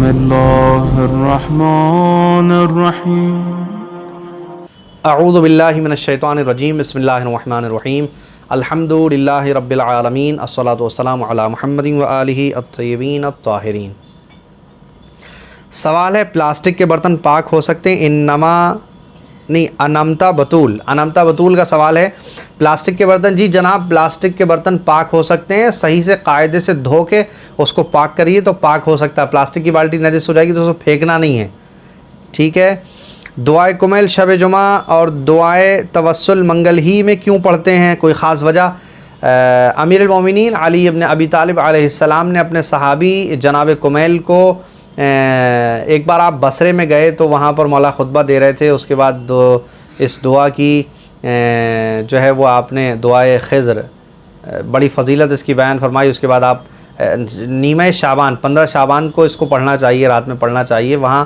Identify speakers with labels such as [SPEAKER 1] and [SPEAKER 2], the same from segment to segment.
[SPEAKER 1] الله الرحمن الرحيم
[SPEAKER 2] اعوذ باللہ من الشیطان الرجیم بسم اللہ الرحمن الرحیم الحمد للہ رب العالمین الصلاۃ والسلام علی محمد وآلہ الطیبین الطاہرین۔ سوال ہے پلاسٹک کے برتن پاک ہو سکتے ہیں؟ انمتا بطول کا سوال ہے، پلاسٹک کے برتن، جی جناب پلاسٹک کے برتن پاک ہو سکتے ہیں، صحیح سے قاعدے سے دھو کے اس کو پاک کریے تو پاک ہو سکتا ہے۔ پلاسٹک کی بالٹی نجس ہو جائے گی تو اس کو پھینکنا نہیں ہے، ٹھیک ہے۔ دعائے کمیل شب جمعہ اور دعائے توسل منگل ہی میں کیوں پڑھتے ہیں، کوئی خاص وجہ؟ امیر المومنین علی ابن ابی طالب علیہ السلام نے اپنے صحابی جناب کمیل کو ایک بار آپ بصرے میں گئے تو وہاں پر مولا خطبہ دے رہے تھے، اس کے بعد اس دعا کی جو ہے وہ آپ نے دعائے خضر، بڑی فضیلت اس کی بیان فرمائی۔ اس کے بعد آپ نیمہ شعبان 15 شعبان کو اس کو پڑھنا چاہیے، رات میں پڑھنا چاہیے۔ وہاں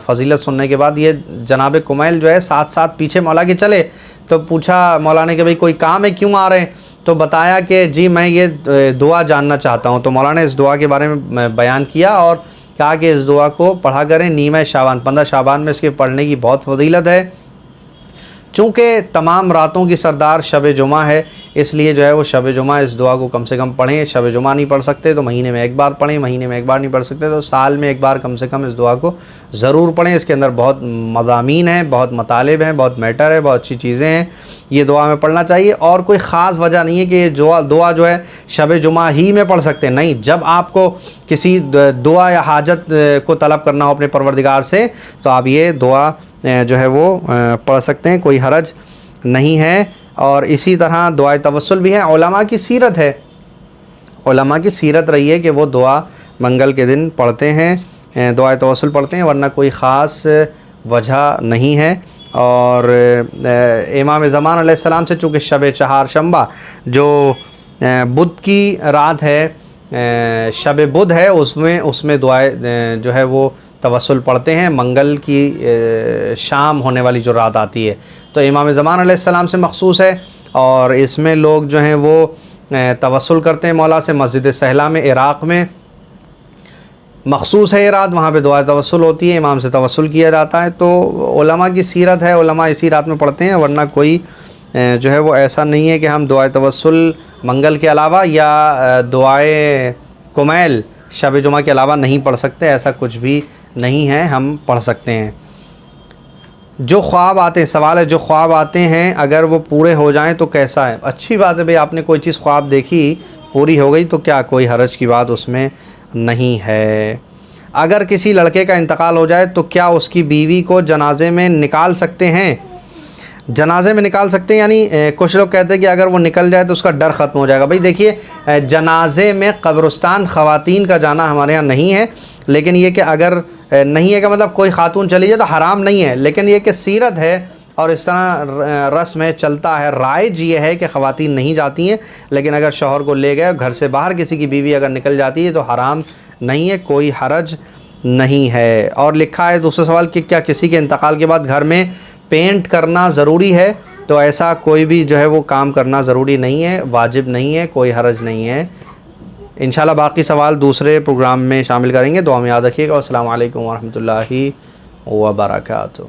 [SPEAKER 2] فضیلت سننے کے بعد یہ جناب کمیل جو ہے ساتھ ساتھ پیچھے مولا کے چلے تو پوچھا مولا نے کہ بھئی کوئی کام ہے، کیوں آ رہے ہیں؟ تو بتایا کہ جی میں یہ دعا جاننا چاہتا ہوں۔ تو مولا نے اس دعا کے بارے میں بیان کیا اور کہا کہ اس دعا کو پڑھا کریں نیمہ شعبان، 15 شعبان میں اس کے پڑھنے کی بہت فضیلت ہے۔ چونکہ تمام راتوں کی سردار شب جمعہ ہے، اس لیے جو ہے وہ شب جمعہ اس دعا کو کم سے کم پڑھیں۔ شب جمعہ نہیں پڑھ سکتے تو مہینے میں ایک بار پڑھیں، مہینے میں ایک بار نہیں پڑھ سکتے تو سال میں ایک بار کم سے کم اس دعا کو ضرور پڑھیں۔ اس کے اندر بہت مضامین ہیں، بہت مطالب ہیں، بہت میٹر ہے، بہت اچھی چیزیں ہیں، یہ دعا میں پڑھنا چاہیے۔ اور کوئی خاص وجہ نہیں ہے کہ یہ دعا جو ہے شب جمعہ ہی میں پڑھ سکتے ہیں، نہیں، جب آپ کو کسی دعا یا حاجت کو طلب کرنا ہو اپنے پروردگار سے تو آپ یہ دعا جو ہے وہ پڑھ سکتے ہیں، کوئی حرج نہیں ہے۔ اور اسی طرح دعائے توسل بھی ہے، علماء کی سیرت ہے، علماء کی سیرت رہی ہے کہ وہ دعا منگل کے دن پڑھتے ہیں، دعائے توسل پڑھتے ہیں، ورنہ کوئی خاص وجہ نہیں ہے۔ اور امام زمان علیہ السلام سے چونکہ شب چہارشنبہ جو بدھ کی رات ہے، شب بدھ ہے، اس میں دعائے جو ہے وہ توسل پڑھتے ہیں، منگل کی شام ہونے والی جو رات آتی ہے تو امام زمان علیہ السلام سے مخصوص ہے۔ اور اس میں لوگ جو ہیں وہ توسل کرتے ہیں مولا سے، مسجد سہلا میں عراق میں مخصوص ہے یہ رات، وہاں پہ دعائے توسل ہوتی ہے، امام سے توسل کیا جاتا ہے۔ تو علماء کی سیرت ہے، علماء اسی رات میں پڑھتے ہیں، ورنہ کوئی جو ہے وہ ایسا نہیں ہے کہ ہم دعائے توسل منگل کے علاوہ یا دعائے کمیل شب جمعہ کے علاوہ نہیں پڑھ سکتے، ایسا کچھ بھی نہیں ہے، ہم پڑھ سکتے ہیں۔ جو خواب آتے ہیں، سوال ہے جو خواب آتے ہیں اگر وہ پورے ہو جائیں تو کیسا ہے؟ اچھی بات ہے بھئی، آپ نے کوئی چیز خواب دیکھی پوری ہو گئی تو کیا کوئی حرج کی بات اس میں نہیں ہے۔ اگر کسی لڑکے کا انتقال ہو جائے تو کیا اس کی بیوی کو جنازے میں نکال سکتے ہیں؟ جنازے میں نکال سکتے ہیں، یعنی کچھ لوگ کہتے ہیں کہ اگر وہ نکل جائے تو اس کا ڈر ختم ہو جائے گا۔ بھئی دیکھیے، جنازے میں قبرستان خواتین کا جانا ہمارے ہاں نہیں ہے، لیکن یہ کہ اگر نہیں ہے کہ مطلب کوئی خاتون چلی جائے تو حرام نہیں ہے، لیکن یہ کہ سیرت ہے اور اس طرح رسم ہے، چلتا ہے، رائج یہ ہے کہ خواتین نہیں جاتی ہیں، لیکن اگر شوہر کو لے گئے گھر سے باہر کسی کی بیوی اگر نکل جاتی ہے تو حرام نہیں ہے، کوئی حرج نہیں ہے۔ اور لکھا ہے دوسرا سوال کہ کیا کسی کے انتقال کے بعد گھر میں پینٹ کرنا ضروری ہے؟ تو ایسا کوئی بھی جو ہے وہ کام کرنا ضروری نہیں ہے، واجب نہیں ہے، کوئی حرج نہیں ہے۔ انشاءاللہ باقی سوال دوسرے پروگرام میں شامل کریں گے، دعا میں یاد رکھیے گا۔ السلام علیکم ورحمۃ اللہ وبرکاتہ۔